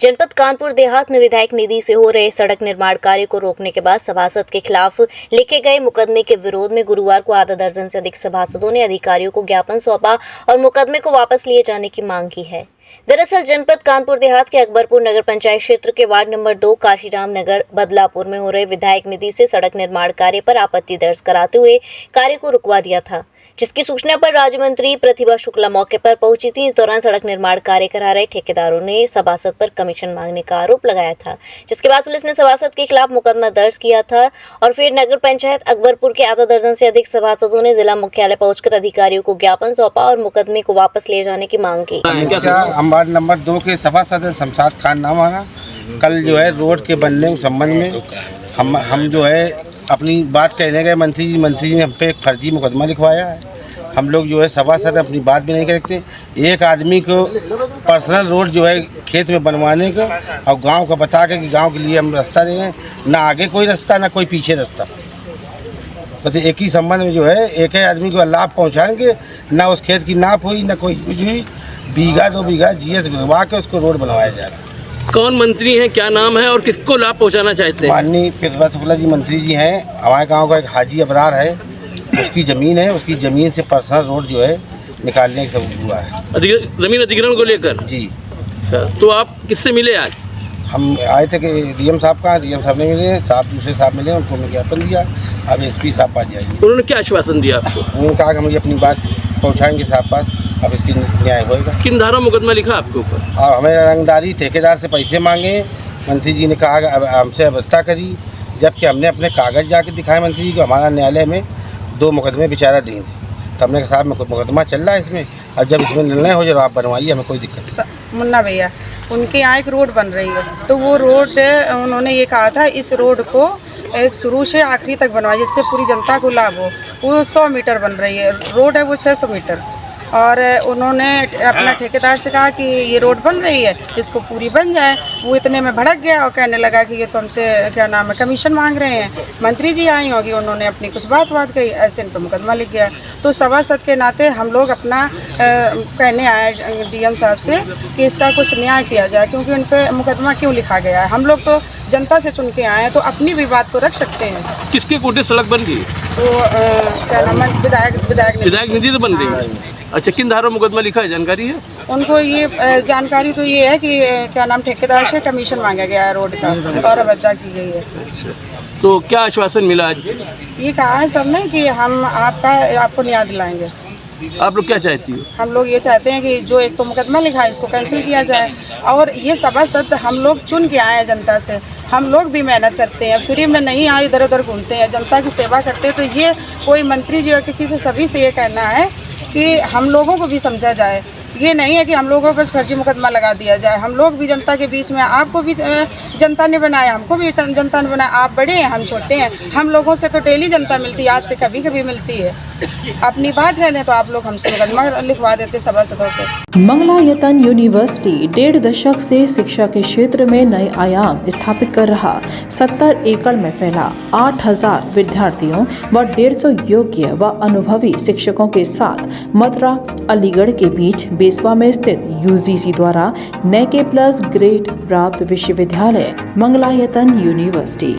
जनपद कानपुर देहात में विधायक निधि से हो रहे सड़क निर्माण कार्य को रोकने के बाद सभासद के खिलाफ लिखे गए मुकदमे के विरोध में गुरुवार को आधा दर्जन से अधिक सभासदों ने अधिकारियों को ज्ञापन सौंपा और मुकदमे को वापस लिए जाने की मांग की है। दरअसल जनपद कानपुर देहात के अकबरपुर नगर पंचायत क्षेत्र के वार्ड नंबर 2 काशीराम नगर बदलापुर में हो रहे विधायक निधि से सड़क निर्माण कार्य पर आपत्ति दर्ज कराते हुए कार्य को रुकवा दिया था, जिसकी सूचना पर राज्य मंत्री प्रतिभा शुक्ला मौके पर पहुंची थी। इस दौरान सड़क निर्माण कार्य करा रहे ठेकेदारों ने सभासद पर कमीशन मांगने का आरोप लगाया था, जिसके बाद पुलिस ने सभासद के खिलाफ मुकदमा दर्ज किया था और फिर नगर पंचायत अकबरपुर के आधा दर्जन से अधिक सभासदों ने जिला मुख्यालय पहुंचकर अधिकारियों को ज्ञापन सौंपा और मुकदमे को वापस ले जाने की मांग की। हम वार्ड नंबर 2 के सभासद शमशाद खान नाम हमारा। कल जो है रोड के बनने के संबंध में हम जो है अपनी बात कहने गए मंत्री जी ने हम पे एक फर्जी मुकदमा लिखवाया है। हम लोग जो है सभासद अपनी बात भी नहीं करते। एक आदमी को पर्सनल रोड जो है खेत में बनवाने का और गांव का बता के कि गांव के लिए हम रास्ता दे रहे हैं, ना आगे कोई रास्ता ना कोई पीछे रास्ता, बस एक ही संबंध में जो है एक ही आदमी को लाभ पहुंचाएंगे। ना उस खेत की नाप हुई ना कोई कुछ हुई, बीघा 2 बीघा जीएस गिरवा के उसको रोड बनवाया जा रहा है। कौन मंत्री हैं, क्या नाम है और किसको लाभ पहुंचाना चाहते हैं? माननीय प्रतिभा शुक्ला जी मंत्री जी हैं। हमारे गांव का एक हाजी अबरार है, उसकी ज़मीन है, उसकी ज़मीन से पर्सनल रोड जो है निकालने का सबूत हुआ है। जमीन अधिग्रहण को लेकर जी। तो आप किससे मिले आज? हम आए थे कि डीएम साहब का, डीएम साहब नहीं मिले, साहब दूसरे साहब मिले, उनको हमने ज्ञापन दिया। अब एसपी साहब पास जाएंगे। उन्होंने क्या आश्वासन दिया आपको? उन्होंने कहा कि हम ये अपनी बात पहुँचाएंगे साहब पास, अब इसकी न्याय होएगा। किन धारा मुकदमा लिखा आपके ऊपर? और हमें रंगदारी ठेकेदार से पैसे मांगे। मंत्री जी ने कहा कि अब हमसे व्यवस्था करी, जबकि हमने अपने कागज़ जाके दिखाए मंत्री जी को। हमारा न्यायालय में 2 मुकदमे बेचारा दी थे, तो हमने कहा साहब मुकदमा चल रहा है इसमें, अब जब इसमें निर्णय हो जाए आप बनवाइए, हमें कोई दिक्कत नहीं। मुन्ना भैया, उनके यहाँ एक रोड बन रही है, तो वो रोड उन्होंने ये कहा था इस रोड को शुरू से आखिरी तक बनवाए जिससे पूरी जनता को लाभ हो। वो 100 मीटर बन रही है, रोड है वो 600 मीटर, और उन्होंने अपना ठेकेदार से कहा कि ये रोड बन रही है, इसको पूरी बन जाए। वो इतने में भड़क गया और कहने लगा कि ये तो हमसे क्या नाम है कमीशन मांग रहे हैं। मंत्री जी आई होगी, उन्होंने अपनी कुछ बात कही, ऐसे इन पर मुकदमा लिख गया। तो सभासद के नाते हम लोग अपना कहने आए डीएम साहब से कि इसका कुछ न्याय किया जाए, क्योंकि उन पर मुकदमा क्यों लिखा गया है। हम लोग तो जनता से चुन के आए हैं, तो अपनी भी बात को रख सकते हैं। किसके कोटे सड़क बन गई? तो क्या नाम है विधायक निधि तो बन रही है। अच्छा, किन धारा मुकदमा लिखा है, जानकारी है उनको? ये जानकारी तो ये है कि क्या नाम ठेकेदार से कमीशन मांगा गया है रोड का और अवैधा की गई है। तो क्या आश्वासन मिला आज? ये कहा है सर ने कि हम आपको न्याय दिलाएंगे। आप लोग क्या चाहती हो? हम लोग ये चाहते हैं कि जो एक तो मुकदमा लिखा है इसको कैंसिल किया जाए, और ये सभासद हम लोग चुन के आए हैं जनता से। हम लोग भी मेहनत करते हैं, फ्री में नहीं आए, इधर उधर घूमते हैं, जनता की सेवा करते हैं। तो ये कोई मंत्री जी या किसी से सभी से ये कहना है कि हम लोगों को भी समझा जाए। ये नहीं है कि हम लोगों पर फर्जी मुकदमा लगा दिया जाए। हम लोग भी जनता के बीच में, आपको भी जनता ने बनाया, हमको भी जनता ने बनाया। आप बड़े हैं, हम छोटे हैं, हम लोगों से तो डेली जनता मिलती है, आपसे कभी कभी मिलती है। अपनी बात कह दें तो आप लोग हमसे मुकदमा लिखवा देते सभासदों पे। मंगलायतन यूनिवर्सिटी 1.5 दशक से शिक्षा के क्षेत्र में नए आयाम स्थापित कर रहा 70 एकड़ में फैला 8000 विद्यार्थियों व 150 योग्य व अनुभवी शिक्षकों के साथ मथुरा अलीगढ़ के बीच बेसवा में स्थित यूजीसी द्वारा NAC+ ग्रेड प्राप्त विश्वविद्यालय मंगलायतन यूनिवर्सिटी।